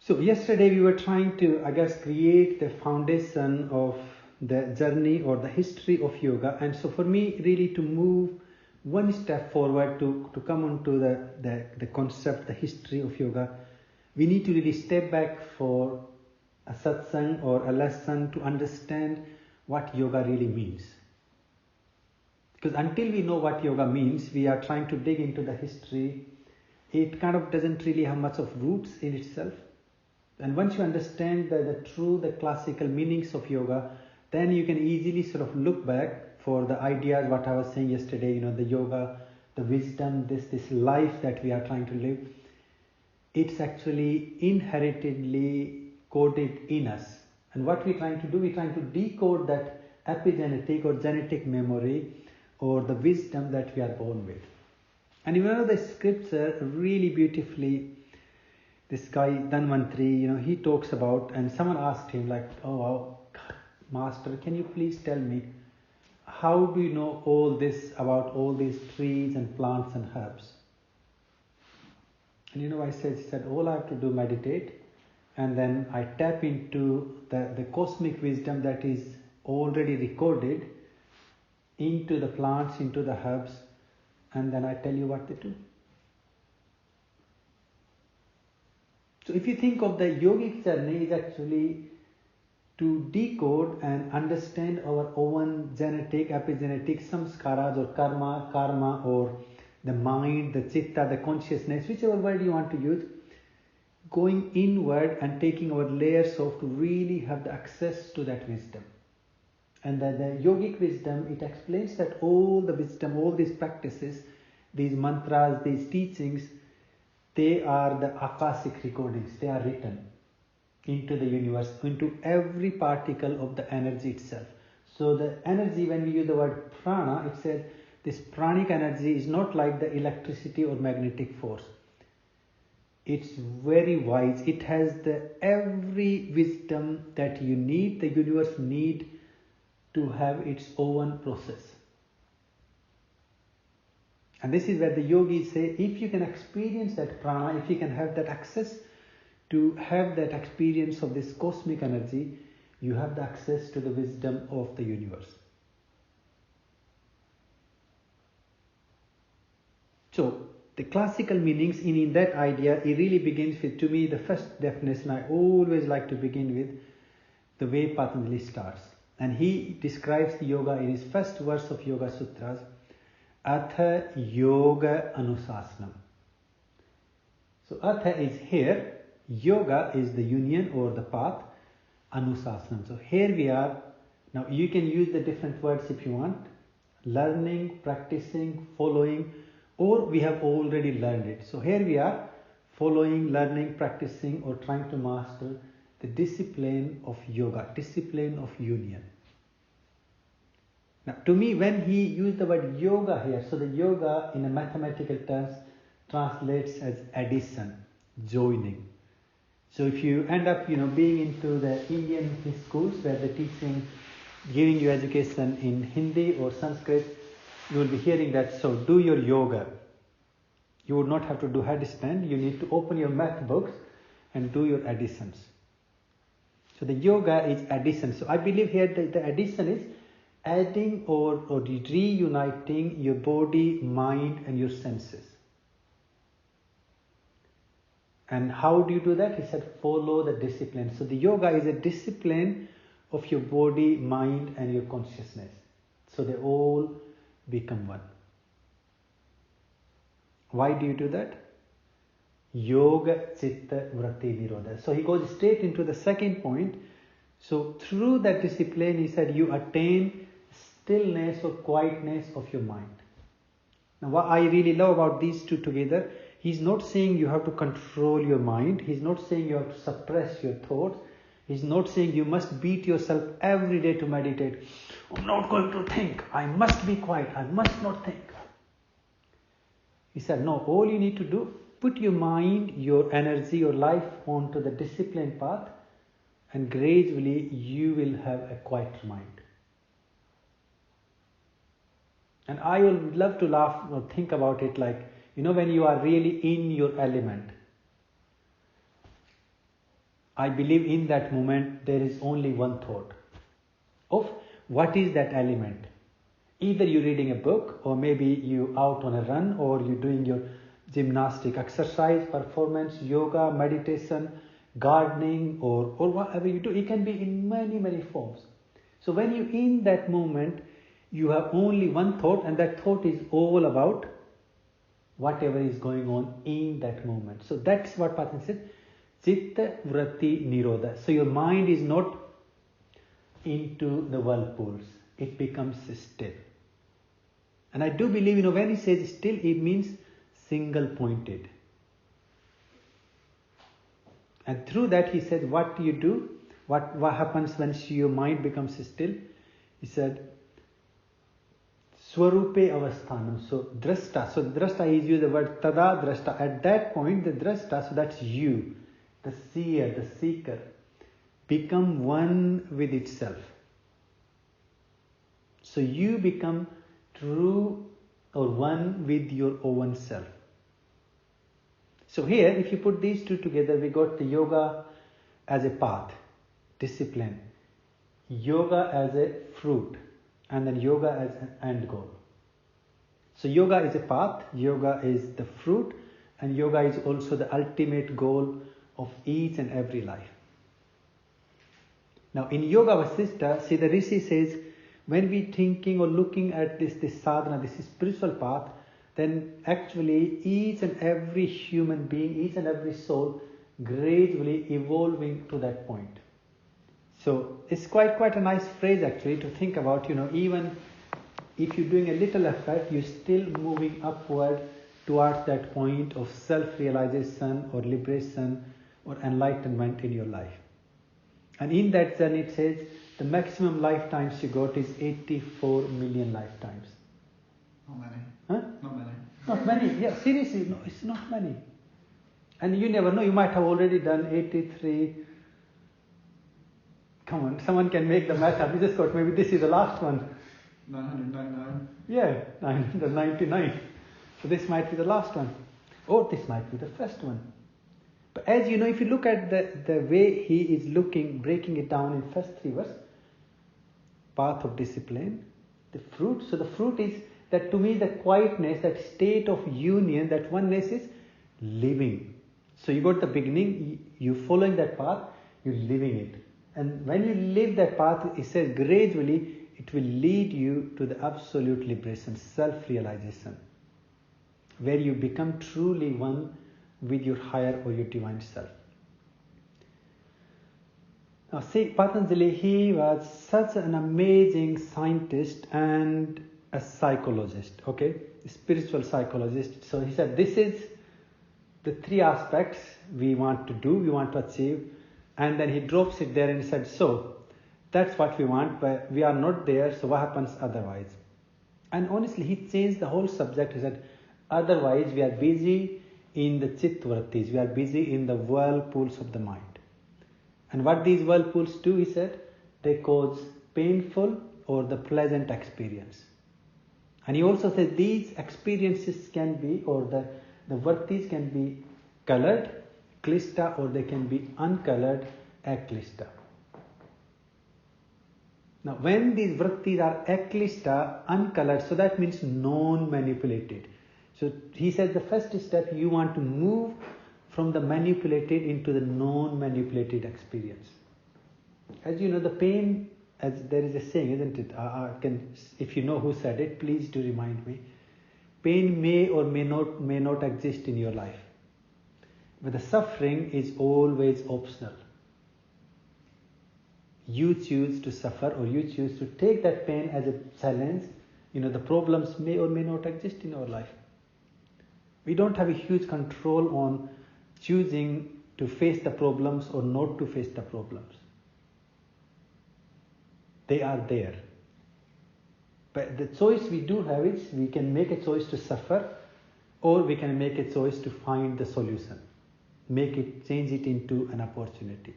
So yesterday we were trying to, I guess, create the foundation of the journey or the history of yoga. And so for me, really to move one step forward to come onto the concept, the history of yoga, we need to really step back for a satsang or a lesson to understand what yoga really means. Because until we know what yoga means, we are trying to dig into the history. It kind of doesn't really have much of roots in itself. And once you understand the classical meanings of yoga, then you can easily sort of look back for the ideas, what I was saying yesterday, the yoga, the wisdom, this life that we are trying to live. It's actually inheritedly coded in us. And what we're trying to do, we're trying to decode that epigenetic or genetic memory or the wisdom that we are born with. And in one of the scripture, really beautifully, this guy Dhanvantri, he talks about, and someone asked him like, oh, Master, can you please tell me, how do you know all this about all these trees and plants and herbs? And I said, all I have to do meditate, and then I tap into the cosmic wisdom that is already recorded into the plants, into the herbs, and then I tell you what they do. So if you think of the yogic journey, is actually to decode and understand our own genetic, epigenetic samskaras or karma or the mind, the chitta, the consciousness, whichever word you want to use, going inward and taking our layers off to really have the access to that wisdom. And the yogic wisdom, it explains that all the wisdom, all these practices, these mantras, these teachings, they are the Akashic recordings. They are written into the universe, into every particle of the energy itself. So the energy, when we use the word prana, it says this pranic energy is not like the electricity or magnetic force. It's very wise. It has every wisdom that you need, the universe need to have its own process. And this is where the yogis say, if you can experience that prana, if you can have that access to have that experience of this cosmic energy, you have the access to the wisdom of the universe. So, the classical meanings in that idea, it really begins with, to me, the first definition I always like to begin with, the way Patanjali starts. And he describes the yoga in his first verse of Yoga Sutras, Atha Yoga Anusasanam. So Atha is here, Yoga is the union or the path, Anusasanam. So here we are. Now you can use the different words if you want. Learning, practicing, following, or we have already learned it. So here we are, following, learning, practicing, or trying to master the discipline of yoga, discipline of union. Now, to me, when he used the word yoga here, so the yoga in a mathematical terms translates as addition, joining. So if you end up, being into the Indian schools where they're teaching, giving you education in Hindi or Sanskrit, you will be hearing that, so do your yoga. You would not have to do headstand, you need to open your math books and do your additions. So the yoga is addition. So I believe here the addition is adding or reuniting your body, mind and your senses. And how do you do that? He said, follow the discipline. So the yoga is a discipline of your body, mind and your consciousness. So they all become one. Why do you do that? Yoga Chitta Vritti Nirodha. So he goes straight into the second point. So through that discipline, he said, you attain stillness or quietness of your mind. Now what I really love about these two together, he's not saying you have to control your mind. He's not saying you have to suppress your thoughts. He's not saying you must beat yourself every day to meditate. I'm not going to think. I must be quiet. I must not think. He said, no, all you need to do, put your mind, your energy, your life onto the discipline path, and gradually you will have a quiet mind. And I would love to laugh or think about it like, when you are really in your element. I believe in that moment there is only one thought of what is that element. Either you're reading a book, or maybe you out on a run, or you're doing your gymnastic exercise, performance, yoga, meditation, gardening, or whatever you do. It can be in many, many forms. So when you're in that moment, you have only one thought, and that thought is all about whatever is going on in that moment. So that's what Patanjali said, Chitta Vritti Nirodha. So your mind is not into the whirlpools. It becomes still. And I do believe, when he says still, it means single pointed. And through that he said, what do you do? What happens when your mind becomes still? He said, Swarupe avasthanam. So drashta. So drashta, he used the word tada drashta. At that point, the drashta, so that's you, the seer, the seeker, become one with itself. So you become true or one with your own self. So here, if you put these two together, we got the yoga as a path, discipline, yoga as a fruit, and then yoga as an end goal. So yoga is a path, yoga is the fruit, and yoga is also the ultimate goal of each and every life. Now in Yoga Vasishtha, see, the Rishi says, when we thinking or looking at this sadhana, this spiritual path, then actually each and every human being, each and every soul gradually evolving to that point. So it's quite a nice phrase actually to think about, even if you're doing a little effort, you're still moving upward towards that point of self-realization or liberation or enlightenment in your life. And in that journey it says the maximum lifetimes you got is 84 million lifetimes. Not many. Huh? Not many. Not many. Yeah, seriously, no, it's not many. And you never know, you might have already done 83. Come on, someone can make the math up. You just got, maybe this is the last one. 999. Yeah, 999. So this might be the last one. Or this might be the first one. But as you know, if you look at the way he is looking, breaking it down in first 3 verses, path of discipline, the fruit. So the fruit is that, to me, the quietness, that state of union, that oneness is living. So you got the beginning, you following that path, you're living it. And when you live that path, it says gradually it will lead you to the absolute liberation, self-realization, where you become truly one with your higher or your divine self. Now see, Patanjali, he was such an amazing scientist and a psychologist, a spiritual psychologist. So he said, this is the 3 aspects we want to do, we want to achieve. And then he drops it there and he said, so that's what we want, but we are not there, so what happens otherwise? And honestly, he changed the whole subject. He said, otherwise we are busy in the chitta vrittis, we are busy in the whirlpools of the mind. And what these whirlpools do, he said, they cause painful or the pleasant experience. And he also said these experiences can be, or the vrittis can be colored, klishta, or they can be uncolored, aklishta. Now when these vrittis are aklishta, uncolored, so that means non-manipulated. So he says the first step, you want to move from the manipulated into the non-manipulated experience. As you know, the pain, as there is a saying, isn't it? If you know who said it, please do remind me. Pain may or may not exist in your life, but the suffering is always optional. You choose to suffer, or you choose to take that pain as a challenge. The problems may or may not exist in our life. We don't have a huge control on choosing to face the problems or not to face the problems. They are there. But the choice we do have is, we can make a choice to suffer, or we can make a choice to find the solution. Change it into an opportunity.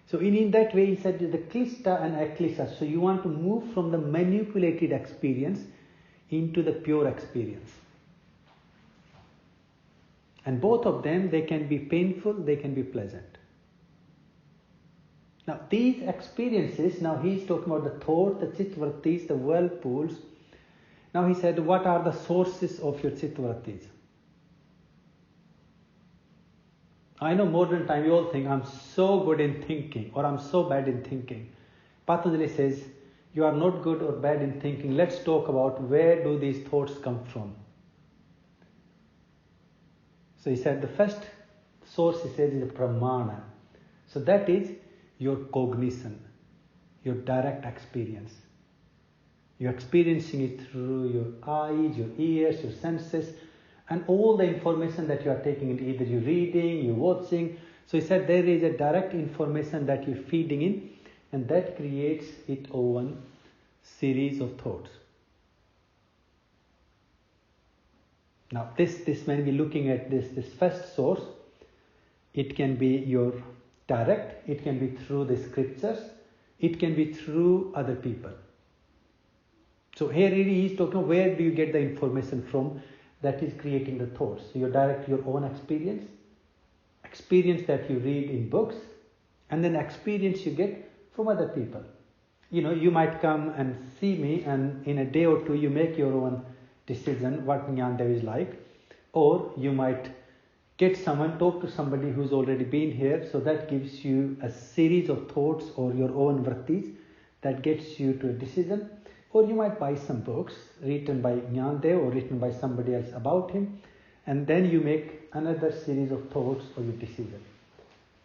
So in that way, he said the klishta and aklishta. So you want to move from the manipulated experience into the pure experience. And both of them, they can be painful, they can be pleasant. Now these experiences, now he's talking about the thought, the chitvrittis, the whirlpools. Now he said, what are the sources of your chitvrittis? I know modern time you all think I'm so good in thinking or I'm so bad in thinking. Patanjali says, you are not good or bad in thinking. Let's talk about where do these thoughts come from. So he said the first source he says is the pramana. So that is your cognition, your direct experience. You're experiencing it through your eyes, your ears, your senses, and all the information that you are taking in, either you're reading, you're watching. So he said there is a direct information that you're feeding in, and that creates its own series of thoughts. Now this when we're looking at this first source, it can be your direct, it can be through the scriptures, it can be through other people. So here really he's talking, where do you get the information from that is creating the thoughts? So you direct your own experience that you read in books, and then experience you get from other people. You might come and see me, and in a day or two you make your own decision what Jnandev is like, or you might get someone, talk to somebody who's already been here, so that gives you a series of thoughts or your own vrittis that gets you to a decision. Or you might buy some books written by Jnandev or written by somebody else about him, and then you make another series of thoughts or your decision.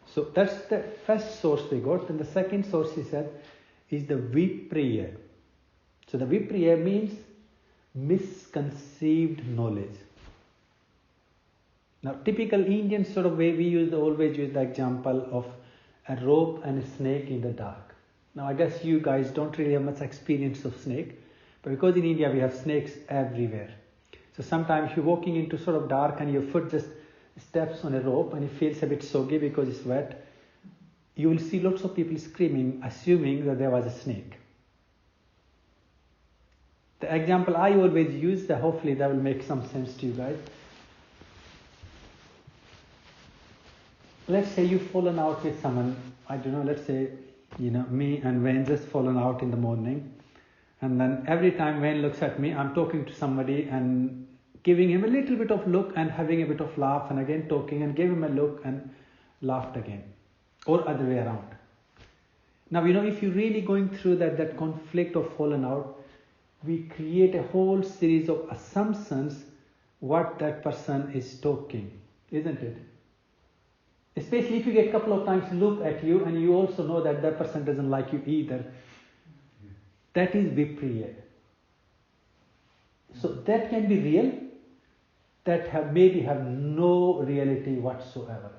So that's the first source we got. And the second source he said is the vipriya. So the vipriya means misconceived knowledge. Now typical Indian sort of way we always use the example of a rope and a snake in the dark. Now I guess you guys don't really have much experience of snake, but because in India we have snakes everywhere. So sometimes you're walking into sort of dark and your foot just steps on a rope and it feels a bit soggy because it's wet. You will see lots of people screaming, assuming that there was a snake. The example I always use, hopefully that will make some sense to you guys. Let's say you've fallen out with someone, I don't know, let's say, me and Wayne just fallen out in the morning. And then every time Wayne looks at me, I'm talking to somebody and giving him a little bit of look and having a bit of laugh, and again talking and gave him a look and laughed again. Or other way around. Now, if you're really going through that conflict of fallen out, we create a whole series of assumptions what that person is talking, isn't it? Especially if you get a couple of times look at you and you also know that that person doesn't like you either. That is vipriya. So that can be real, that maybe have no reality whatsoever.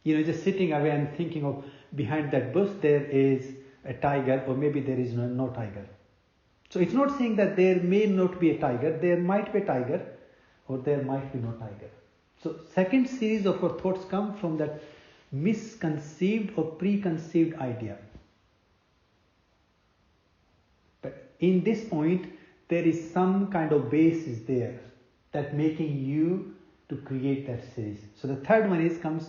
Just sitting away and thinking of behind that bush there is a tiger, or maybe there is no tiger. So it's not saying that there may not be a tiger, there might be a tiger, or there might be no tiger. So second series of our thoughts come from that misconceived or preconceived idea. But in this point, there is some kind of basis there that making you to create that series. So the third one comes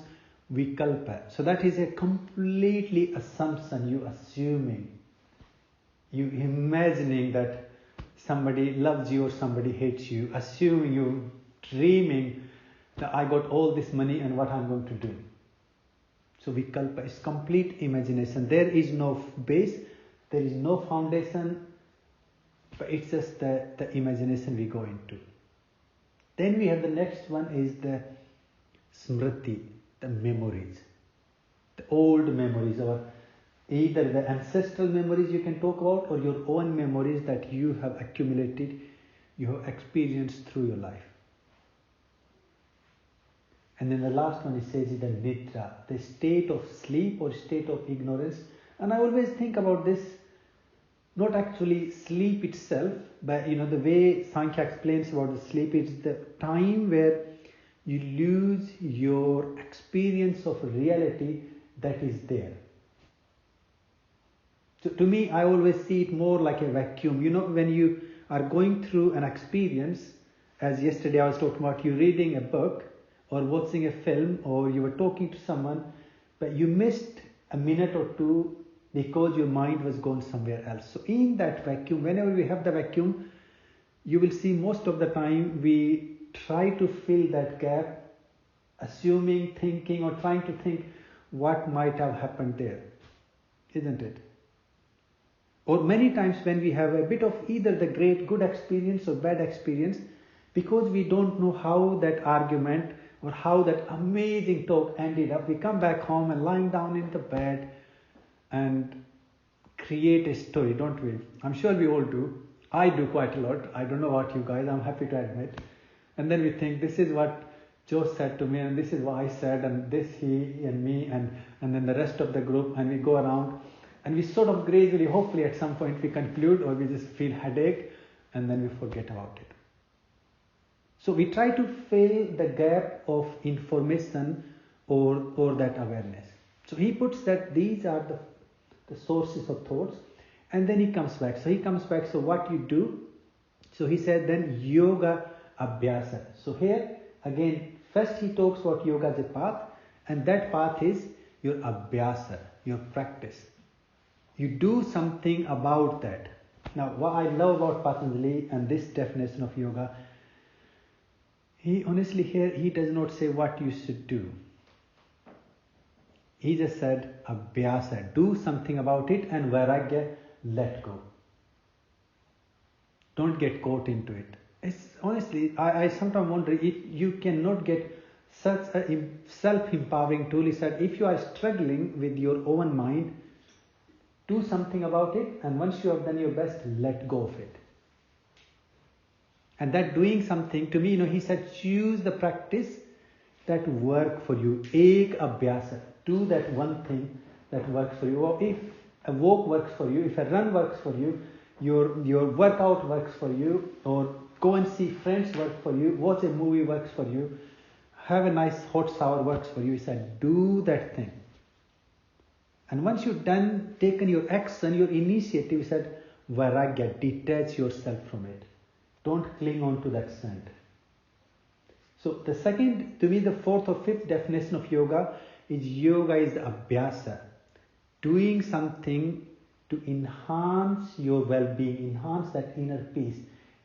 vikalpa. So that is a completely assumption, you assuming, you imagining that somebody loves you or somebody hates you, assuming, you dreaming that I got all this money and what I'm going to do. So vikalpa is complete imagination. There is no base, there is no foundation, but it's just the imagination we go into. Then we have the next one is the smriti, the memories, the old memories, or either the ancestral memories you can talk about, or your own memories that you have accumulated, you have experienced through your life. And then the last one he says is the nidra, the state of sleep or state of ignorance. And I always think about this, not actually sleep itself, but the way Sankhya explains about the sleep, it's the time where you lose your experience of reality that is there. So to me, I always see it more like a vacuum. When you are going through an experience, as yesterday I was talking about, you reading a book, or watching a film, or you were talking to someone, but you missed a minute or two because your mind was gone somewhere else. So in that vacuum, whenever we have the vacuum, you will see most of the time we try to fill that gap, assuming, thinking, or trying to think what might have happened there, isn't it? Or many times when we have a bit of either the great good experience or bad experience, because we don't know how that argument or how that amazing talk ended up, we come back home and lying down in the bed and create a story, don't we? I'm sure we all do. I do quite a lot. I don't know about you guys, I'm happy to admit. And then we think, this is what Joe said to me, and this is what I said, and this he and me, and then the rest of the group, and we go around, and we sort of gradually, hopefully at some point we conclude, or we just feel headache, and then we forget about it. So we try to fill the gap of information or that awareness. So he puts that these are the sources of thoughts, and then he comes back. So what you do? So he said then yoga abhyasa. So here again, first he talks about yoga as a path, and that path is your abhyasa, your practice. You do something about that. Now what I love about Patanjali and this definition of yoga, he honestly here, he does not say what you should do. He just said abhyasa, do something about it, and vairagya, let go. Don't get caught into it. It's honestly, I sometimes wonder if you cannot get such a self-empowering tool. He said, if you are struggling with your own mind, do something about it, and once you have done your best, let go of it. And that doing something, to me, he said, choose the practice that work for you. Ek abhyasa. Do that one thing that works for you. Or if a walk works for you, if a run works for you, your workout works for you, or go and see friends work for you, watch a movie works for you, have a nice hot shower works for you. He said, do that thing. And once you've taken your action, your initiative, he said, vairagya, detach yourself from it. Don't cling on to that scent. So the second, to me, the fourth or fifth definition of yoga is abhyasa. Doing something to enhance your well-being, enhance that inner peace,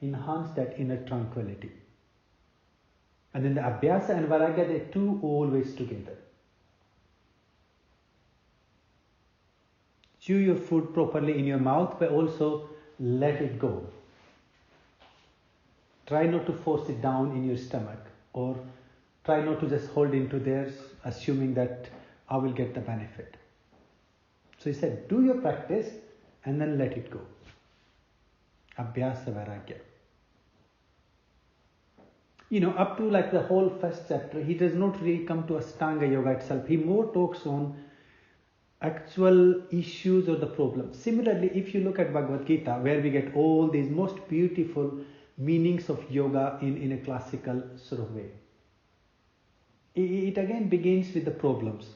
enhance that inner tranquility. And then the abhyasa and vairagya, they're two always together. Chew your food properly in your mouth, but also let it go. Try not to force it down in your stomach, or try not to just hold into there, assuming that I will get the benefit. So he said, do your practice and then let it go. Abhyasa vairagya. Up to like the whole first chapter, he does not really come to Ashtanga yoga itself. He more talks on actual issues or the problem. Similarly, if you look at Bhagavad Gita, where we get all these most beautiful meanings of yoga in a classical sort of way, it again begins with the problems.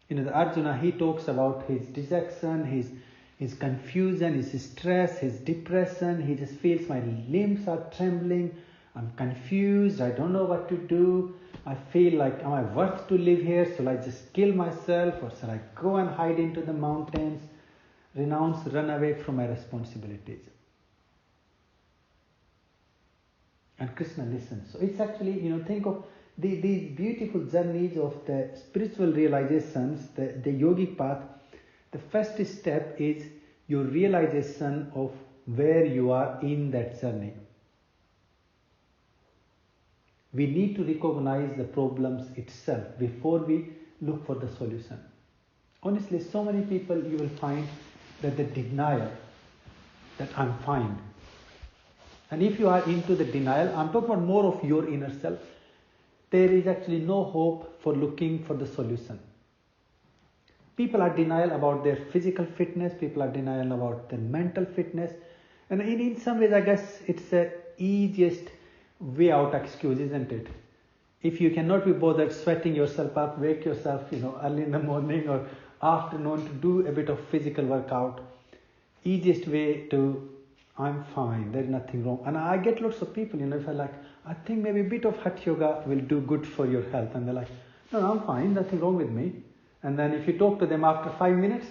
The Arjuna, he talks about his dejection, his confusion, his stress, his depression. He just feels my limbs are trembling, I'm confused, I don't know what to do. I feel like, am I worth to live here? Shall I just kill myself, or shall I go and hide into the mountains, renounce, run away from my responsibilities? And Krishna listens. So it's actually, think of these beautiful journeys of the spiritual realizations, the yogic path. The first step is your realization of where you are in that journey. We need to recognize the problems itself before we look for the solution. Honestly, so many people you will find that the denial that I'm fine. And if you are into the denial, I'm talking about more of your inner self, there is actually no hope for looking for the solution. People are denial about their physical fitness, people are denial about their mental fitness, and in some ways I guess it's the easiest way out excuse, isn't it? If you cannot be bothered sweating yourself up, wake yourself early in the morning or afternoon to do a bit of physical workout, easiest way to, I'm fine, there's nothing wrong. And I get lots of people, if I like, I think maybe a bit of Hatha yoga will do good for your health. And they're like, no, I'm fine, nothing wrong with me. And then if you talk to them after 5 minutes,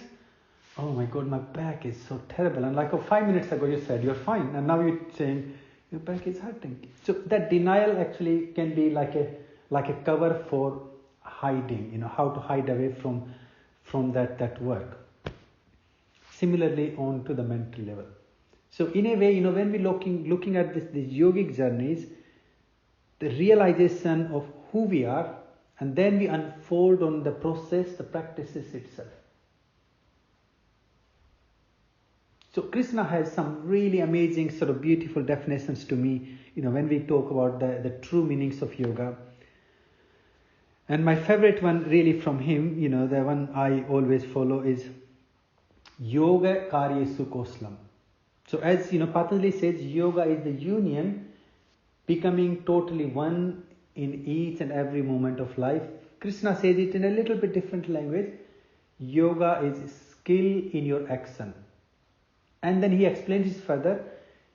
oh my God, my back is so terrible. And like 5 minutes ago you said you're fine, and now you're saying your back is hurting. So that denial actually can be like a cover for hiding, how to hide away from that work. Similarly on to the mental level. So in a way, when we're looking at these yogic journeys, the realization of who we are, and then we unfold on the process, the practices itself. So Krishna has some really amazing sort of beautiful definitions to me, when we talk about the true meanings of yoga. And my favorite one really from him, the one I always follow is Yoga Karyesu Koslam. So as Patanjali says, yoga is the union, becoming totally one in each and every moment of life. Krishna says it in a little bit different language. Yoga is skill in your action. And then he explains this further.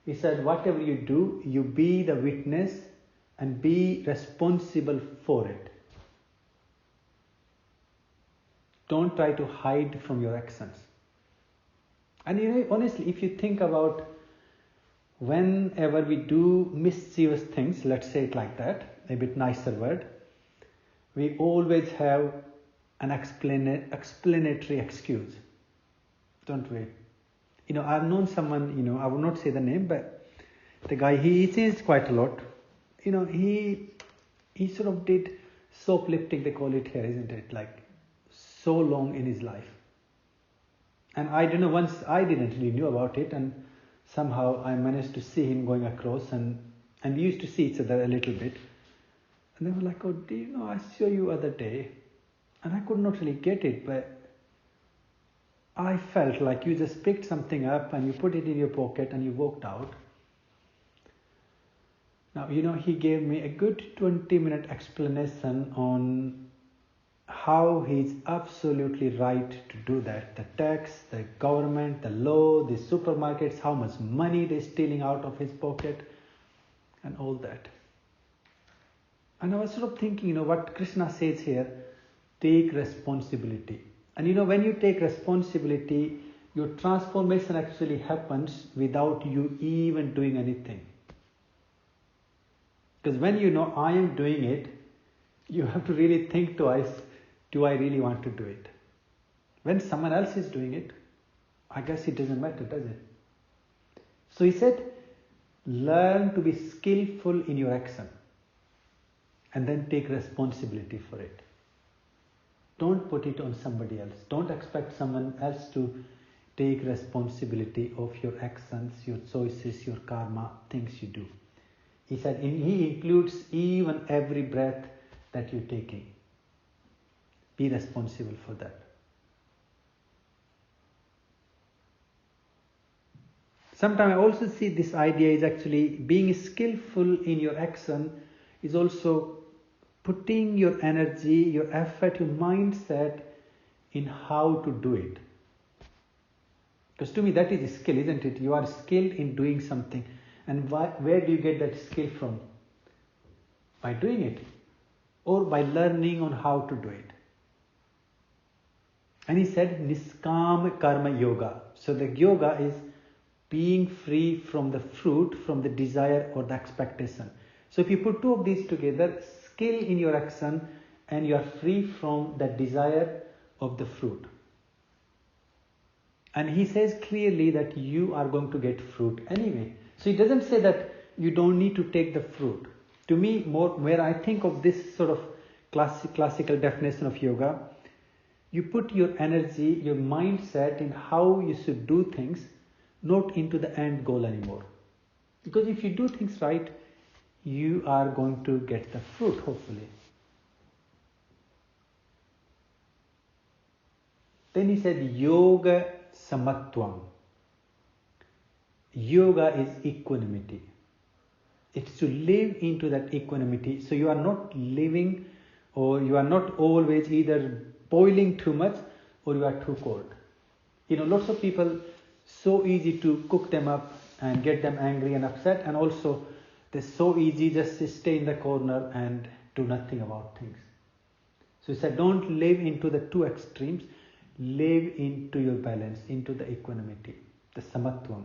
He said, whatever you do, you be the witness and be responsible for it. Don't try to hide from your actions. And honestly, if you think about whenever we do mischievous things, let's say it like that, a bit nicer word, we always have an explanatory excuse, don't we? I've known someone, I will not say the name, but the guy, he changed quite a lot. He sort of did shoplifting, they call it here, isn't it? Like so long in his life. And I don't know, once I didn't really knew about it, and somehow I managed to see him going across, and we used to see each other a little bit. And they were like, oh, do you know, I saw you other day, and I could not really get it, but I felt like you just picked something up and you put it in your pocket and you walked out. Now, he gave me a good 20-minute explanation on how he's absolutely right to do that. The tax, the government, the law, the supermarkets, how much money they're stealing out of his pocket, and all that. And I was sort of thinking, what Krishna says here, take responsibility. And when you take responsibility, your transformation actually happens without you even doing anything. Because when I am doing it, you have to really think twice, do I really want to do it? When someone else is doing it, I guess it doesn't matter, does it? So he said, learn to be skillful in your action and then take responsibility for it. Don't put it on somebody else. Don't expect someone else to take responsibility of your actions, your choices, your karma, things you do. He said he includes even every breath that you're taking. Be responsible for that. Sometimes I also see this idea is actually being skillful in your action is also putting your energy, your effort, your mindset in how to do it. Because to me that is a skill, isn't it? You are skilled in doing something. And where do you get that skill from? By doing it. Or by learning on how to do it. And he said, Niskama Karma Yoga. So the yoga is being free from the fruit, from the desire or the expectation. So if you put two of these together, skill in your action and you are free from the desire of the fruit. And he says clearly that you are going to get fruit anyway. So he doesn't say that you don't need to take the fruit. To me, more where I think of this sort of classical definition of yoga, you put your energy, your mindset in how you should do things, not into the end goal anymore. Because if you do things right, you are going to get the fruit, hopefully. Then he said, Yoga Samatvam. Yoga is equanimity. It's to live into that equanimity. So you are not living, or you are not always either boiling too much or you are too cold. Lots of people, so easy to cook them up and get them angry and upset, and also It's so easy just to stay in the corner and do nothing about things. So he said, don't live into the two extremes, live into your balance, into the equanimity, the samatvam.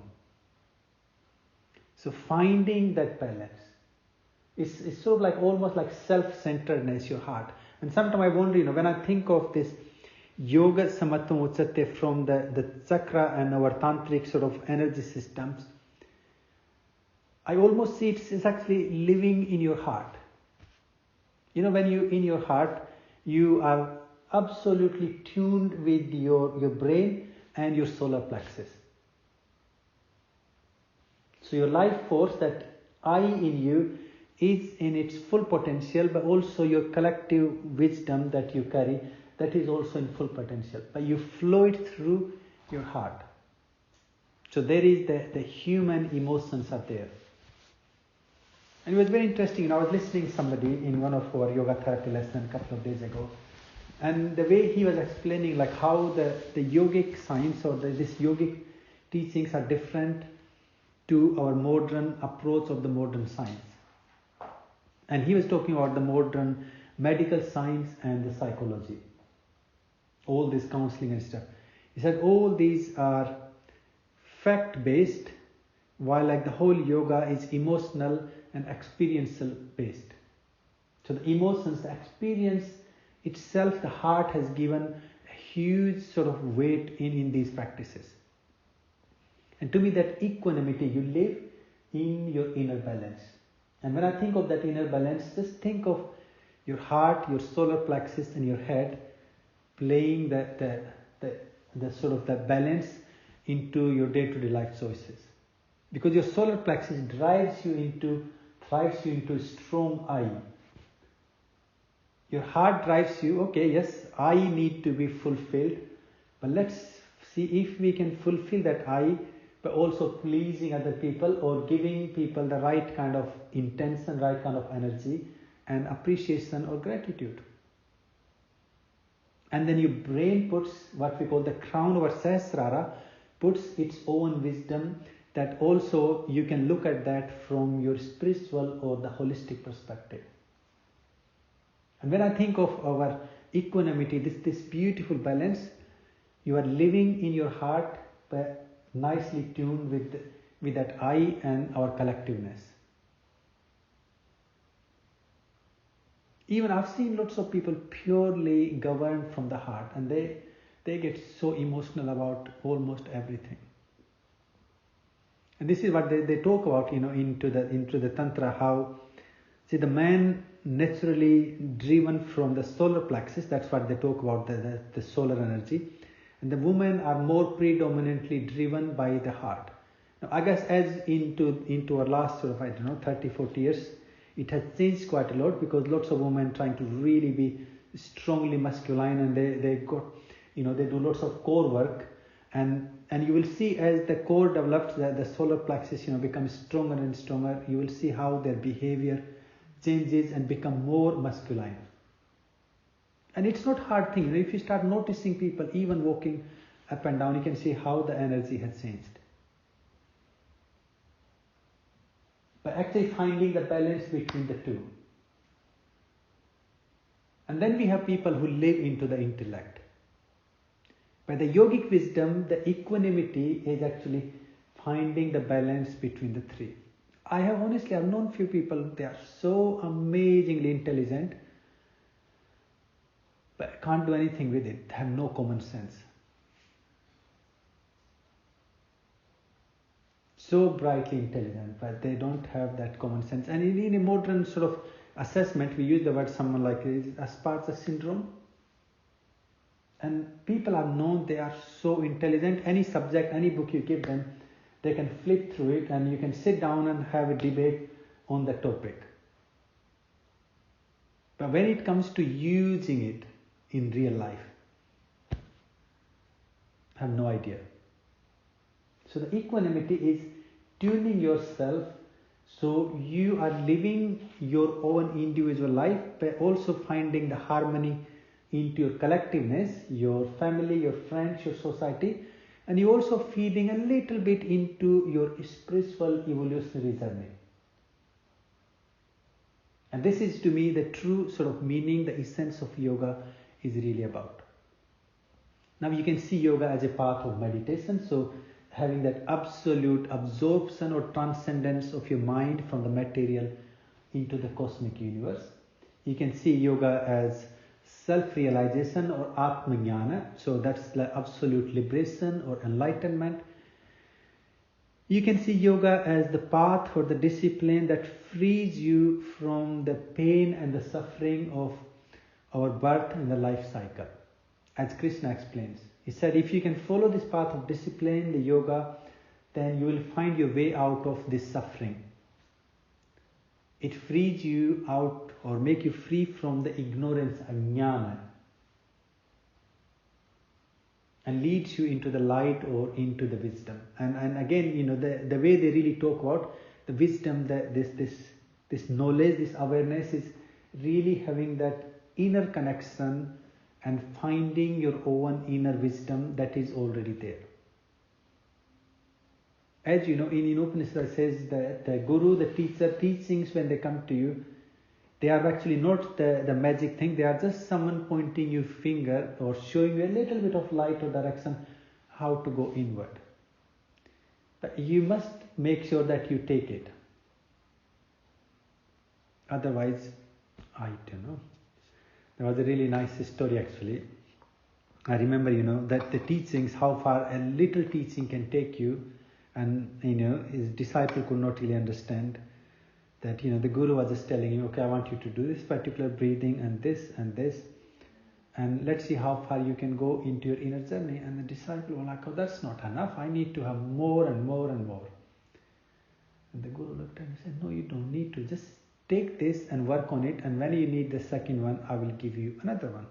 So finding that balance is sort of like almost like self-centeredness, your heart. And sometimes I wonder, when I think of this yoga samatvam uchate from the chakra and our tantric sort of energy systems, I almost see it's actually living in your heart. When you in your heart, you are absolutely tuned with your brain and your solar plexus. So your life force, that I in you, is in its full potential, but also your collective wisdom that you carry, that is also in full potential. But you flow it through your heart. So there is the human emotions are there. And it was very interesting. I was listening to somebody in one of our yoga therapy lessons a couple of days ago. And the way he was explaining like how the yogic science or this yogic teachings are different to our modern approach of the modern science. And he was talking about the modern medical science and the psychology. All this counseling and stuff. He said all these are fact-based, while like the whole yoga is emotional and experiential based. So the emotions, the experience itself, the heart has given a huge sort of weight in these practices. And to me, that equanimity, you live in your inner balance. And when I think of that inner balance, just think of your heart, your solar plexus and your head playing the sort of the balance into your day-to-day life choices. Because your solar plexus drives you into strong I. Your heart drives you, okay, yes, I need to be fulfilled, but let's see if we can fulfill that I, but also pleasing other people or giving people the right kind of intention, right kind of energy and appreciation or gratitude. And then your brain puts what we call the crown over Sahasrara, puts its own wisdom, that also you can look at that from your spiritual or the holistic perspective. And when I think of our equanimity, this beautiful balance, you are living in your heart, but nicely tuned with that I and our collectiveness. Even I've seen lots of people purely governed from the heart, and they get so emotional about almost everything. And this is what they talk about, into the tantra, how the man naturally driven from the solar plexus, that's what they talk about, the solar energy, and the women are more predominantly driven by the heart. Now, I guess as into our last sort of 30, 40 years, it has changed quite a lot, because lots of women trying to really be strongly masculine, and they got they do lots of core work. And you will see as the core develops, the solar plexus becomes stronger and stronger. You will see how their behavior changes and become more masculine. And it's not hard thing. If you start noticing people even walking up and down, you can see how the energy has changed. But actually finding the balance between the two. And then we have people who live into the intellect. By the yogic wisdom, the equanimity is actually finding the balance between the three. I've known few people, they are so amazingly intelligent, but can't do anything with it. They have no common sense. So brightly intelligent, but they don't have that common sense. And in a modern sort of assessment, we use the word someone like Asperger's syndrome. And people are known, they are so intelligent. Any subject, any book you give them, they can flip through it, and you can sit down and have a debate on the topic. But when it comes to using it in real life, I have no idea. So the equanimity is tuning yourself so you are living your own individual life, but also finding the harmony into your collectiveness, your family, your friends, your society, and you also feeding a little bit into your spiritual evolutionary journey. And this is to me the true sort of meaning, the essence of yoga is really about. Now you can see yoga as a path of meditation, so having that absolute absorption or transcendence of your mind from the material into the cosmic universe. You can see yoga as self-realization or Atma-jnana, so that's the absolute liberation or enlightenment. You can see yoga as the path or the discipline that frees you from the pain and the suffering of our birth and the life cycle. As Krishna explains, he said, if you can follow this path of discipline, the yoga, then you will find your way out of this suffering. It frees you out or make you free from the ignorance, ajnana, and leads you into the light or into the wisdom. And again, the way they really talk about the wisdom, that this knowledge, this awareness is really having that inner connection and finding your own inner wisdom that is already there. As you know, in Upanishad it says that the guru, the teacher, teachings when they come to you, they are actually not the magic thing, they are just someone pointing you finger or showing you a little bit of light or direction how to go inward. But you must make sure that you take it. Otherwise, I don't know. There was a really nice story actually. I remember, that the teachings, how far a little teaching can take you, and his disciple could not really understand that, the guru was just telling him, okay, I want you to do this particular breathing and this, and let's see how far you can go into your inner journey. And the disciple was like, oh, that's not enough, I need to have more and more and more. And the guru looked at him and said, no, you don't need to, just take this and work on it, and when you need the second one, I will give you another one.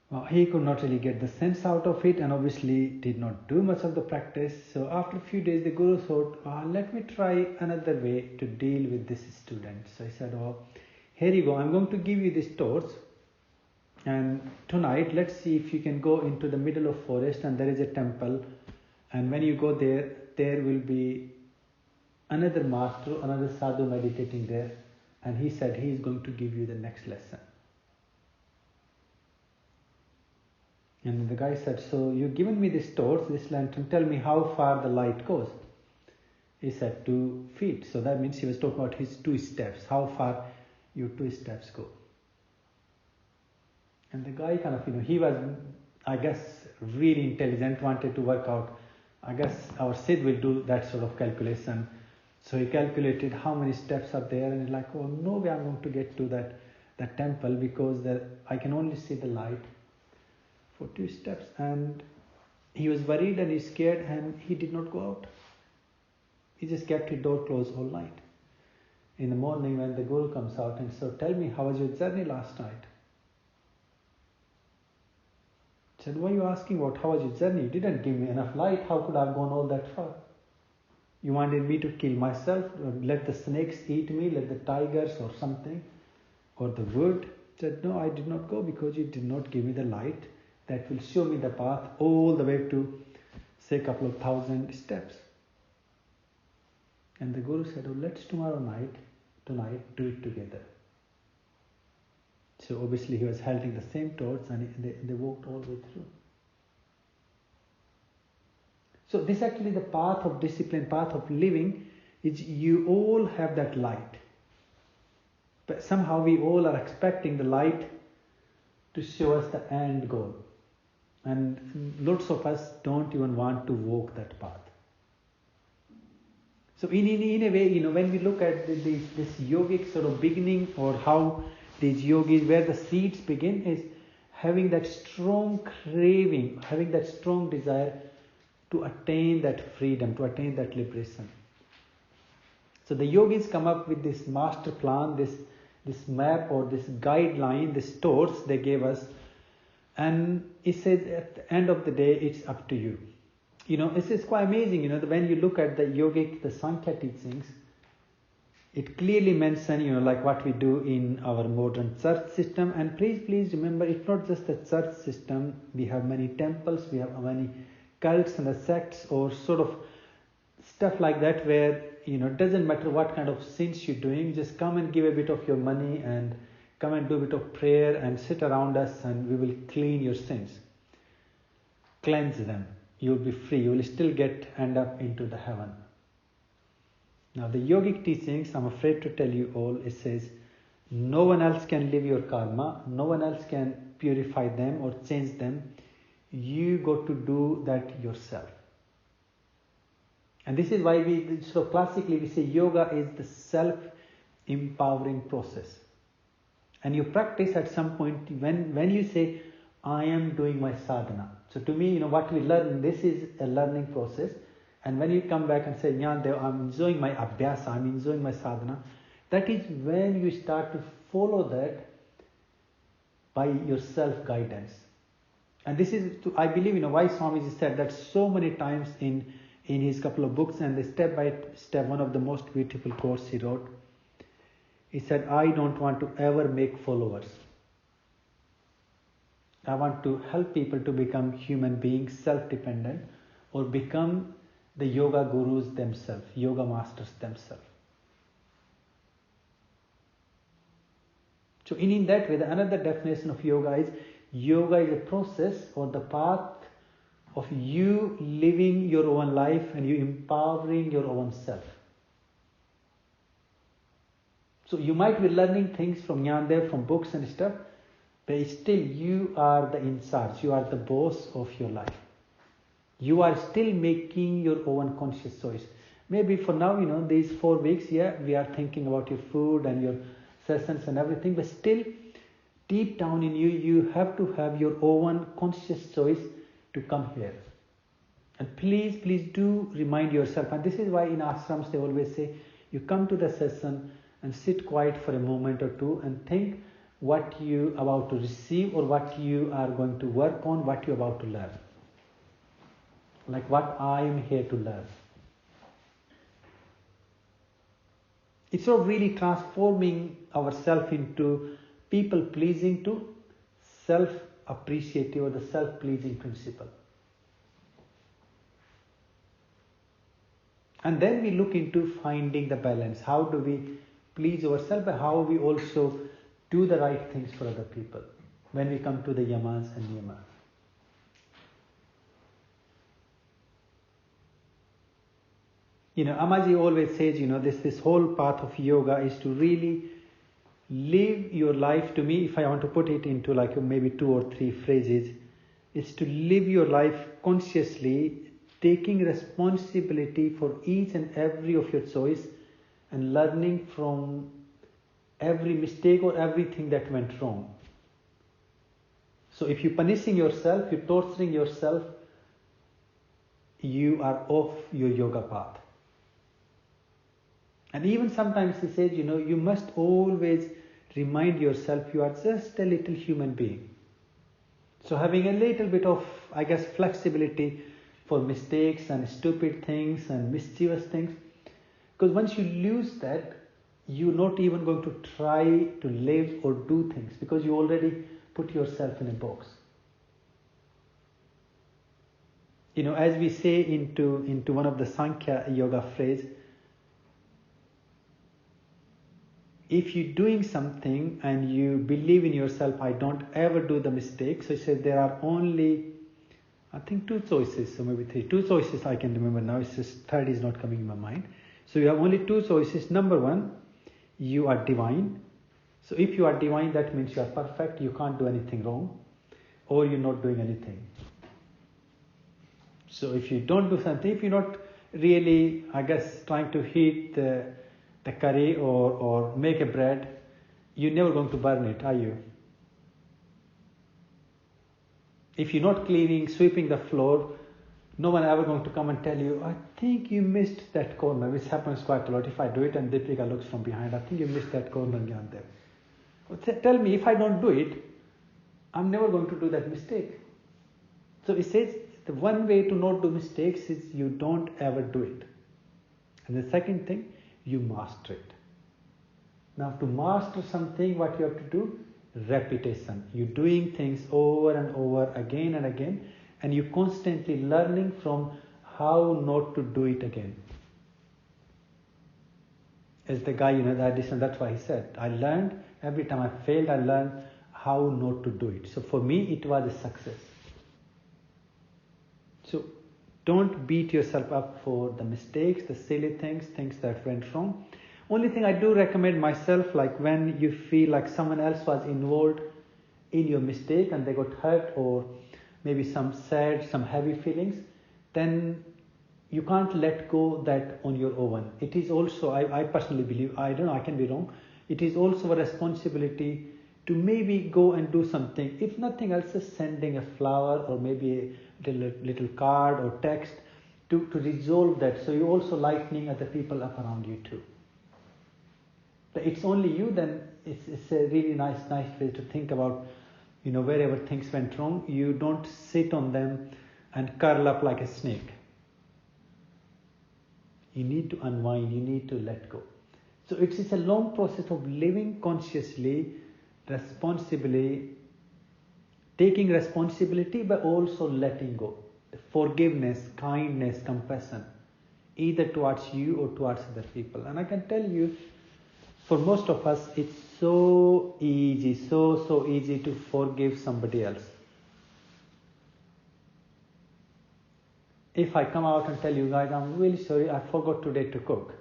Well, he could not really get the sense out of it, and obviously did not do much of the practice. So after a few days, the guru thought, let me try another way to deal with this student. So he said, here you go, I'm going to give you this torch, and tonight let's see if you can go into the middle of forest, and there is a temple, and when you go there, there will be another master, another sadhu meditating there, and he said he is going to give you the next lesson. And the guy said, so you've given me this torch, this lantern, tell me how far the light goes. He said 2 feet, so that means he was talking about his 2 steps, how far your 2 steps go. And the guy kind of, he was, I guess, really intelligent, wanted to work out, I guess our Siddh will do that sort of calculation. So he calculated how many steps are there, and he's like, oh, no way I'm going to get to that temple, because I can only see the light for 2 steps. And he was worried and he's scared, and he did not go out. He just kept his door closed all night. In the morning when the guru comes out and so, tell me, how was your journey last night? He said, what are you asking about? How was your journey? You didn't give me enough light. How could I have gone all that far? You wanted me to kill myself, let the snakes eat me, let the tigers or something, or the wood. He said, no, I did not go because you did not give me the light that will show me the path all the way to, say, a couple of thousand steps. And the guru said, oh, let's tonight do it together. So obviously he was holding the same torch, and they walked all the way through. So this actually the path of discipline, path of living, is you all have that light. But somehow we all are expecting the light to show us the end goal. And lots of us don't even want to walk that path. So in a way, when we look at this yogic sort of beginning, or how these yogis, where the seeds begin, is having that strong craving, having that strong desire to attain that freedom, to attain that liberation. So the yogis come up with this master plan, this map or this guideline, this torch they gave us, and it says at the end of the day, it's up to you. It's quite amazing, when you look at the yogic, the Sankhya teachings, it clearly mentions, like what we do in our modern church system. And please remember, it's not just the church system. We have many temples, we have many cults and the sects or sort of stuff like that, where doesn't matter what kind of sins you're doing, just come and give a bit of your money and come and do a bit of prayer and sit around us and we will clean your sins. Cleanse them. You'll be free. You will still end up into the heaven. Now the yogic teachings, I'm afraid to tell you all, it says, no one else can live your karma. No one else can purify them or change them. You got to do that yourself. And this is why classically we say yoga is the self-empowering process. And you practice at some point when you say, I am doing my sadhana. So to me, what we learn, this is a learning process. And when you come back and say, Jnandev, I'm enjoying my abhyasa, I'm enjoying my sadhana, that is when you start to follow that by your self-guidance. And this is, I believe, why Swamiji said that so many times in his couple of books, and the step by step, one of the most beautiful quotes he wrote. He said, I don't want to ever make followers. I want to help people to become human beings, self-dependent, or become the yoga gurus themselves, yoga masters themselves. So in that way, another definition of yoga is a process or the path of you living your own life and you empowering your own self. So you might be learning things from Jnandev, from books and stuff, but still you are the in charge, you are the boss of your life. You are still making your own conscious choice. Maybe for now, these 4 weeks, we are thinking about your food and your sessions and everything, but still deep down in you, you have to have your own conscious choice to come here. And please do remind yourself, and this is why in ashrams they always say, you come to the session and sit quiet for a moment or two and think what you are about to receive or what you are going to work on, what you are about to learn. Like what I am here to learn. It's sort of really transforming ourselves into people pleasing to self-appreciative or the self-pleasing principle. And then we look into finding the balance. How do we please ourselves, but how we also do the right things for other people when we come to the yamas and niyamas. Amaji always says, this whole path of yoga is to really live your life. To me, if I want to put it into like maybe 2 or 3 phrases, is to live your life consciously, taking responsibility for each and every of your choice and learning from every mistake or everything that went wrong. So if you're punishing yourself, you're torturing yourself, you are off your yoga path. And even sometimes he says, you must always remind yourself you are just a little human being. So having a little bit of, flexibility for mistakes and stupid things and mischievous things. Because once you lose that, you're not even going to try to live or do things because you already put yourself in a box. As we say into one of the Sankhya yoga phrase, if you're doing something and you believe in yourself, I don't ever do the mistake. So he said there are only, 2 choices, or maybe 3. 2 choices I can remember now. It's just third is not coming in my mind. So you have only 2 choices. Number 1, you are divine. So if you are divine, that means you are perfect. You can't do anything wrong, or you're not doing anything. So if you don't do something, if you're not really, trying to heat the curry or make a bread, you're never going to burn it, are you? If you're not cleaning, sweeping the floor, no one ever going to come and tell you, I think you missed that corner, which happens quite a lot. If I do it and Deepika looks from behind, I think you missed that corner, Jnandev. Tell me, if I don't do it, I'm never going to do that mistake. So it says the one way to not do mistakes is you don't ever do it. And the second thing, you master it. Now to master something, what you have to do? Repetition. You're doing things over and over again and again, and you're constantly learning from how not to do it again. As the guy, the Edison, that's why he said, I learned, every time I failed, I learned how not to do it. So for me, it was a success. So don't beat yourself up for the mistakes, the silly things that went wrong. Only thing I do recommend myself, like when you feel like someone else was involved in your mistake and they got hurt, or maybe some sad, some heavy feelings, then you can't let go that on your own. It is also, I personally believe, I don't know, I can be wrong, it is also a responsibility to maybe go and do something. If nothing else, just sending a flower or maybe a little card or text to resolve that. So you're also lightening other people up around you too. But it's only you, then it's a really nice way to think about, wherever things went wrong, you don't sit on them and curl up like a snake. You need to unwind, you need to let go. So it's a long process of living consciously, responsibly, taking responsibility, but also letting go. Forgiveness, kindness, compassion, either towards you or towards other people. And I can tell you, for most of us, it's so easy, so easy to forgive somebody else. If I come out and tell you guys, I'm really sorry, I forgot today to cook.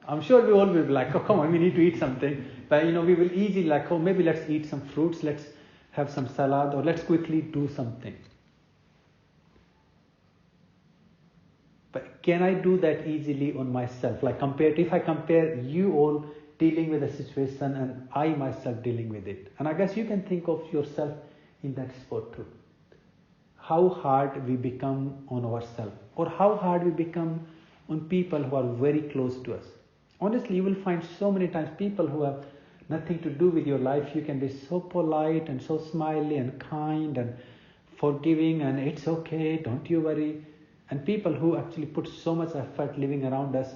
I'm sure we all will be like, oh, come on, we need to eat something. But, we will easily like, oh, maybe let's eat some fruits, let's have some salad, or let's quickly do something. But can I do that easily on myself? Like if I compare you all dealing with a situation and I myself dealing with it. And I guess you can think of yourself in that spot too. How hard we become on ourselves, or how hard we become on people who are very close to us. Honestly, you will find so many times people who have nothing to do with your life, you can be so polite and so smiley and kind and forgiving, and it's okay, don't you worry. And people who actually put so much effort living around us,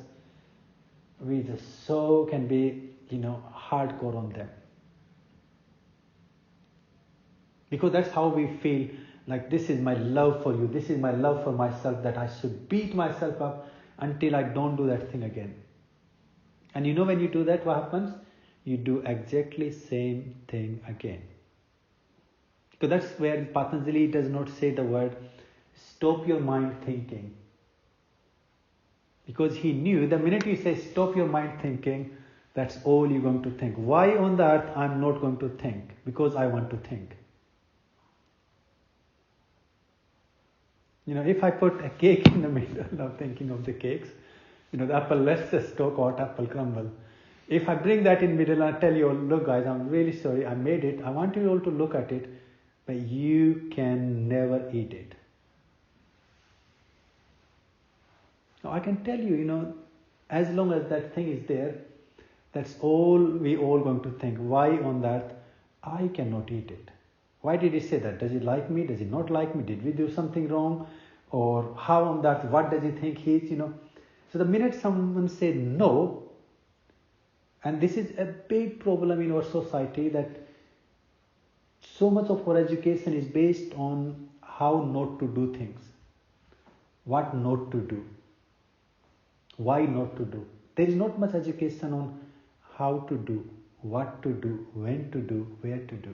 we just so can be, hardcore on them. Because that's how we feel, like this is my love for you, this is my love for myself, that I should beat myself up until I don't do that thing again. And when you do that, what happens? You do exactly same thing again. Because that's where Patanjali does not say the word, stop your mind thinking. Because he knew the minute you say stop your mind thinking, that's all you're going to think. Why on the earth I'm not going to think? Because I want to think. If I put a cake in the middle of thinking of the cakes, the apple, let's just talk about apple crumble. If I bring that in middle and I tell you, look guys, I'm really sorry, I made it, I want you all to look at it, but you can never eat it. Now I can tell you, as long as that thing is there, that's all we all going to think. Why on that I cannot eat it? Why did he say that? Does he like me? Does he not like me? Did we do something wrong? Or how on that? What does he think he is? So the minute someone says no, and this is a big problem in our society, that so much of our education is based on how not to do things. What not to do. Why not to do. There is not much education on how to do, what to do, when to do, where to do.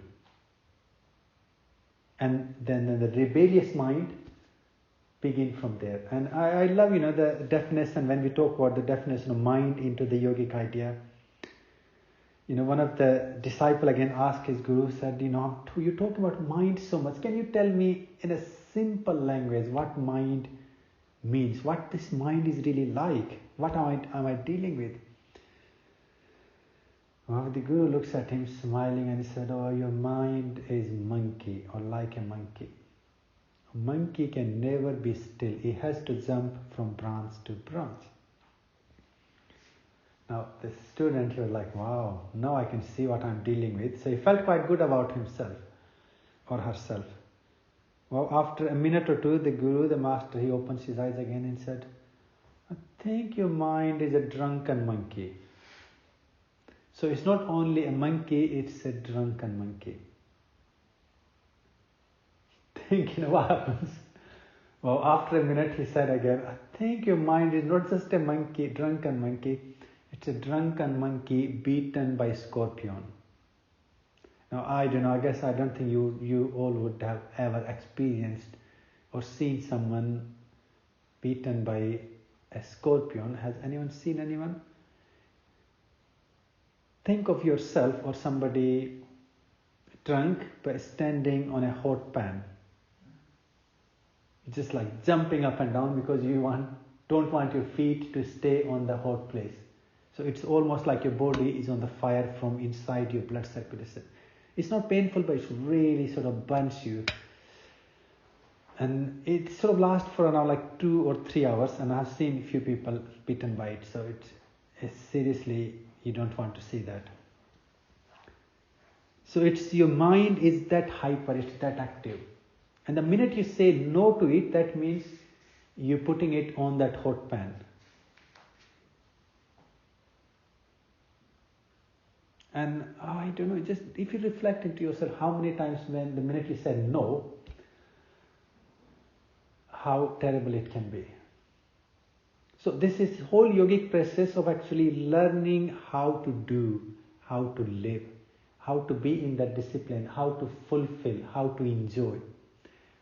And then the rebellious mind begin from there. And I love, the definition, when we talk about the definition of mind into the yogic idea. One of the disciple again asked his guru, said, you talk about mind so much. Can you tell me in a simple language what mind means? What this mind is really like? What am I dealing with? Well, the guru looks at him smiling and he said, oh, your mind is monkey, or like a monkey. A monkey can never be still. He has to jump from branch to branch. Now the student was like, wow, now I can see what I'm dealing with. So he felt quite good about himself or herself. Well, after a minute or two, the guru, the master, he opens his eyes again and said, I think your mind is a drunken monkey. So it's not only a monkey, it's a drunken monkey. Think, what happens? Well, after a minute, he said again, I think your mind is not just a monkey, drunken monkey, it's a drunken monkey beaten by scorpion. Now, I don't know, I guess I don't think you all would have ever experienced or seen someone beaten by a scorpion. Has anyone seen anyone? Think of yourself or somebody drunk but standing on a hot pan. Just like jumping up and down because you don't want your feet to stay on the hot place. So it's almost like your body is on the fire from inside your blood circulation. It's not painful, but it really sort of burns you. And it sort of lasts for around like 2 or 3 hours, and I've seen a few people bitten by it. So it's seriously, you don't want to see that. So it's your mind is that hyper, it's that active. And the minute you say no to it, that means you're putting it on that hot pan. And I don't know, just if you reflect into yourself, how many times when the minute you said no, how terrible it can be. So this is whole yogic process of actually learning how to do, how to live, how to be in that discipline, how to fulfill, how to enjoy,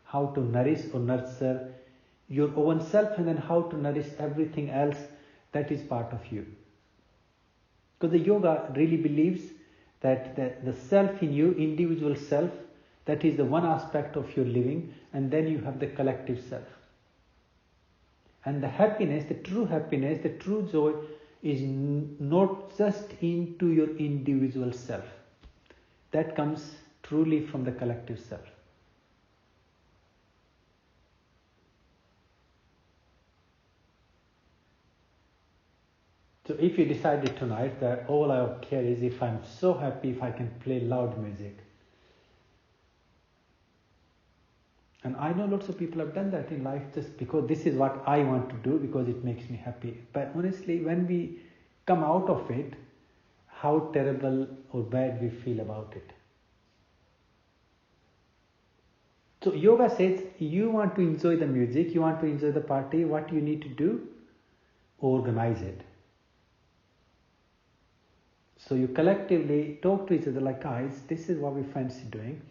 how to nourish or nurture your own self, and then how to nourish everything else that is part of you. Because the yoga really believes that the self in you, individual self, that is the one aspect of your living, and then you have the collective self. And the happiness, the true joy is not just into your individual self. That comes truly from the collective self. So if you decided tonight that all I care is if I'm so happy if I can play loud music. And I know lots of people have done that in life just because this is what I want to do because it makes me happy. But honestly, when we come out of it, how terrible or bad we feel about it. So yoga says you want to enjoy the music, you want to enjoy the party, what you need to do? Organize it. So you collectively talk to each other like, guys, this is what we fancy doing.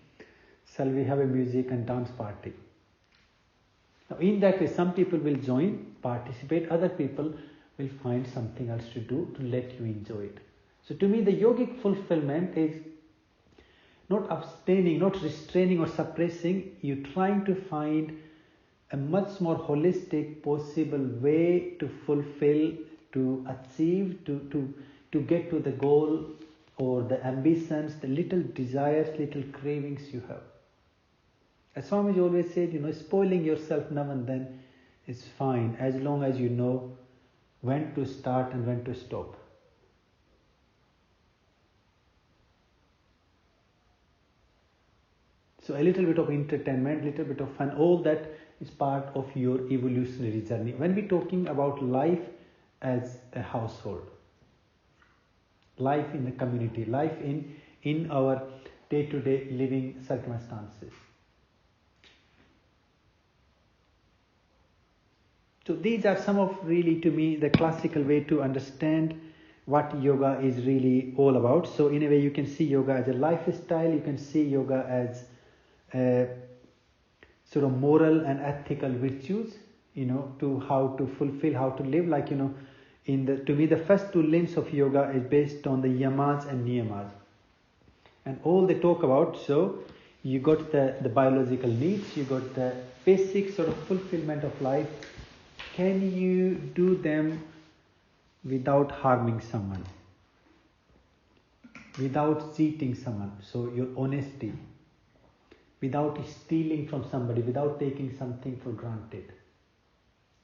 Shall we have a music and dance party? Now in that way, some people will join, participate, other people will find something else to do to let you enjoy it. So to me, the yogic fulfillment is not abstaining, not restraining or suppressing. You're trying to find a much more holistic possible way to fulfill, to achieve, to get to the goal or the ambitions, the little desires, little cravings you have. As Swamiji always said, spoiling yourself now and then is fine as long as you know when to start and when to stop. So a little bit of entertainment, little bit of fun, all that is part of your evolutionary journey. When we're talking about life as a household, life in the community, life in our day-to-day living circumstances. So these are some of really, to me, the classical way to understand what yoga is really all about. So in a way, you can see yoga as a lifestyle. You can see yoga as sort of moral and ethical virtues, to how to fulfill, how to live. Like, to me, the first 2 limbs of yoga is based on the yamas and niyamas. And all they talk about, so you got the biological needs, you got the basic sort of fulfillment of life. Can you do them without harming someone? Without cheating someone? So your honesty. Without stealing from somebody, without taking something for granted.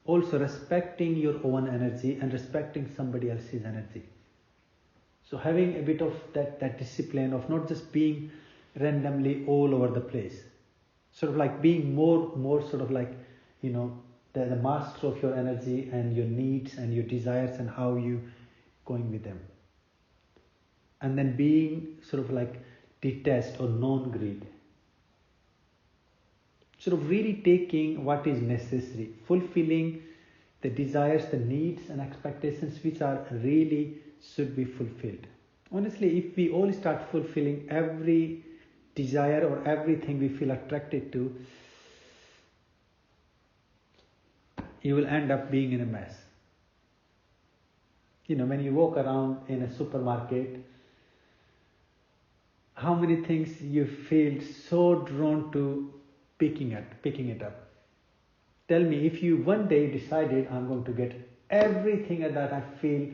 Also respecting your own energy and respecting somebody else's energy. So having a bit of that discipline of not just being randomly all over the place. Sort of like being more sort of like, the master of your energy and your needs and your desires and how you going with them. And then being sort of like detached or non-greed. sort of really taking what is necessary, fulfilling the desires, the needs and expectations which are really should be fulfilled. Honestly, if we all start fulfilling every desire or everything we feel attracted to, you will end up being in a mess. When you walk around in a supermarket, how many things you feel so drawn to picking it up. Tell me, if you one day decided, I'm going to get everything that I feel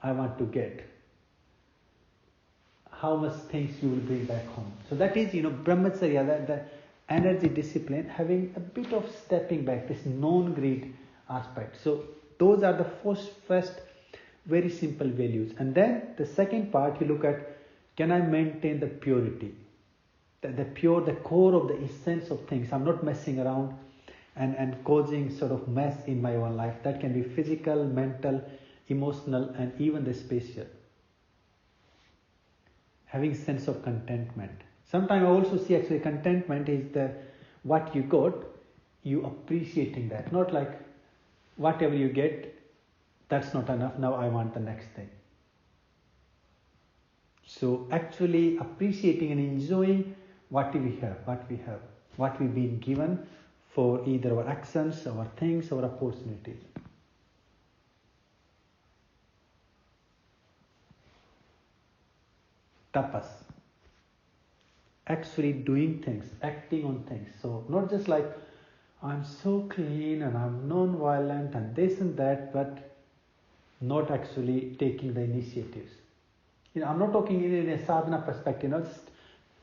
I want to get, how much things you will bring back home. So that is, brahmacharya, the energy discipline, having a bit of stepping back, this non-greed aspect. So those are the first very simple values. And then the second part, you look at, can I maintain the purity? The core of the essence of things. I'm not messing around and causing sort of mess in my own life. That can be physical, mental, emotional, and even the spatial. Having sense of contentment. Sometimes I also see actually contentment is what you got, you appreciating that. Not like whatever you get, that's not enough, now I want the next thing. So actually appreciating and enjoying what we have, what we've been given for either our actions, our things, our opportunities. Tapas. Actually doing things, acting on things. So not just like, I'm so clean and I'm non-violent and this and that, but not actually taking the initiatives. I'm not talking in a sadhana perspective, just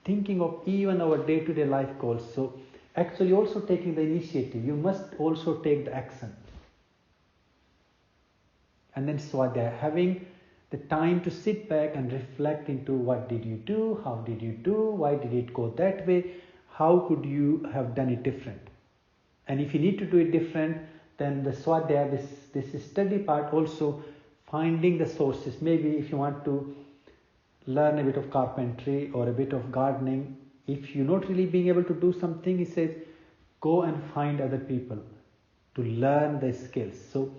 thinking of even our day-to-day life goals. So actually also taking the initiative. You must also take the action. And then swadhyaya, having the time to sit back and reflect into what did you do, how did you do, why did it go that way, how could you have done it different. And if you need to do it different, then the swadhyaya, this study part, also finding the sources. Maybe if you want to learn a bit of carpentry or a bit of gardening, if you're not really being able to do something, he says, go and find other people to learn the skills. So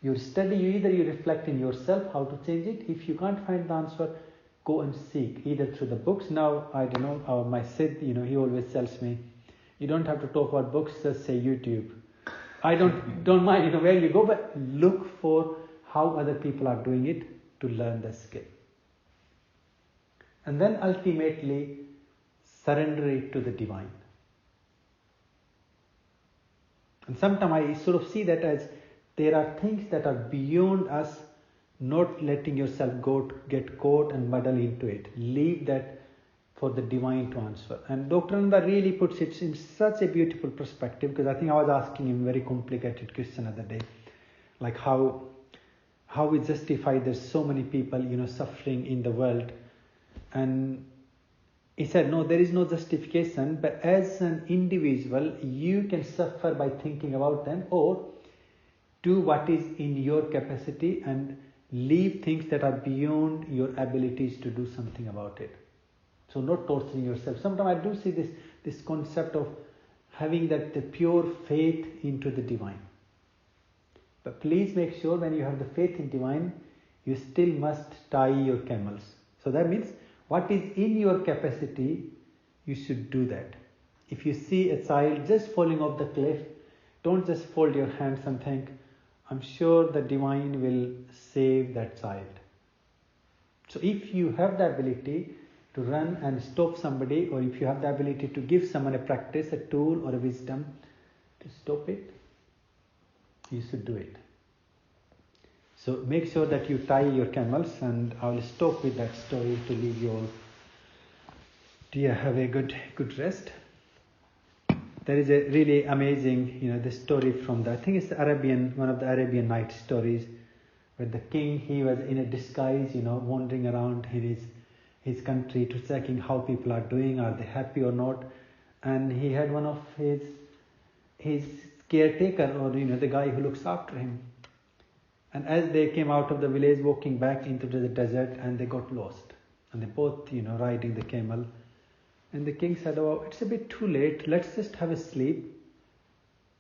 you study, either you reflect in yourself how to change it. If you can't find the answer, go and seek, either through the books. Now, I don't know, my Sid, he always tells me, you don't have to talk about books, just say YouTube. I don't mind, where you go, but look for how other people are doing it to learn the skill. And then ultimately, surrender it to the divine. And sometimes I sort of see that as there are things that are beyond us, not letting yourself get caught and muddle into it. Leave that for the divine to answer. And Dr. Nanda really puts it in such a beautiful perspective, because I think I was asking him a very complicated question the other day, like how we justify there's so many people, suffering in the world. And he said, no, there is no justification, but as an individual, you can suffer by thinking about them, or do what is in your capacity and leave things that are beyond your abilities to do something about it. So not torturing yourself. Sometimes I do see this concept of having the pure faith into the divine. But please make sure when you have the faith in divine, you still must tie your camels. So that means what is in your capacity, you should do that. If you see a child just falling off the cliff, don't just fold your hands and think, I'm sure the divine will save that child. So if you have the ability to run and stop somebody, or if you have the ability to give someone a practice, a tool or a wisdom to stop it, you should do it. So make sure that you tie your camels, and I will stop with that story to leave you all. Dear, have a good rest. There is a really amazing, the story from I think it's one of the Arabian Nights stories, where the king, he was in a disguise, wandering around in his country to checking how people are doing, are they happy or not. And he had one of his caretaker, or the guy who looks after him. And as they came out of the village, walking back into the desert, and they got lost. And they both, riding the camel. And the king said, oh, it's a bit too late. Let's just have a sleep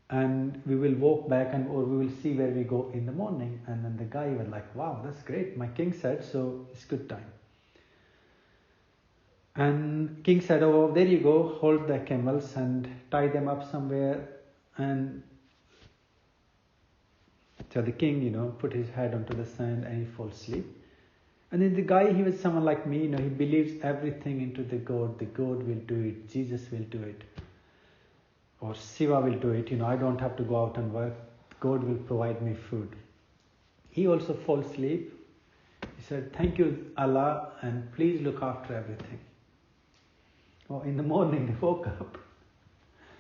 and we will walk back or we will see where we go in the morning. And then the guy was like, wow, that's great. My king said, so it's good time. And king said, oh, there you go, hold the camels and tie them up somewhere. And so the king, put his head onto the sand and he falls asleep. And then the guy, he was someone like me, he believes everything into the God. The God will do it. Jesus will do it. Or Shiva will do it. I don't have to go out and work. God will provide me food. He also falls asleep. He said, thank you, Allah, and please look after everything. Oh, in the morning, they woke up.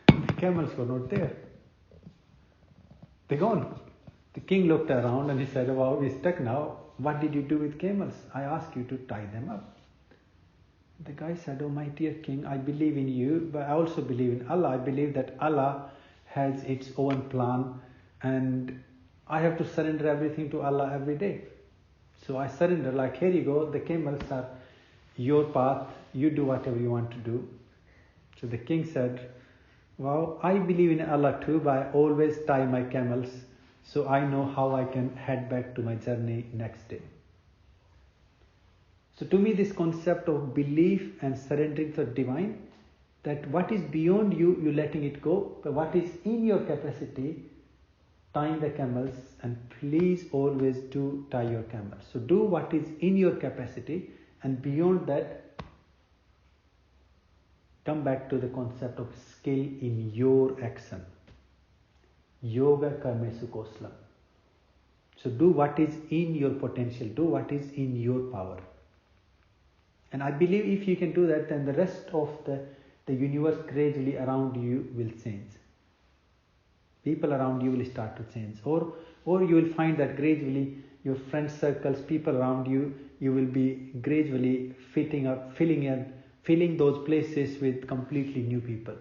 The camels were not there. They're gone. The king looked around and he said, wow, we're stuck now. What did you do with camels? I asked you to tie them up. The guy said, oh my dear king, I believe in you, but I also believe in Allah. I believe that Allah has its own plan and I have to surrender everything to Allah every day. So I surrender, like, here you go, the camels are your path, you do whatever you want to do. So the king said, well, I believe in Allah too, but I always tie my camels so I know how I can head back to my journey next day. So to me, this concept of belief and surrendering to the divine, that what is beyond you, you're letting it go, but what is in your capacity, tying the camels, and please always do tie your camels. So do what is in your capacity, and beyond that, come back to the concept of skill in your action. Yoga karmesu koslam. So do what is in your potential, do what is in your power. And I believe if you can do that, then the rest of the universe gradually around you will change. People around you will start to change. Or you will find that gradually your friend circles, people around you, you will be gradually filling those places with completely new people.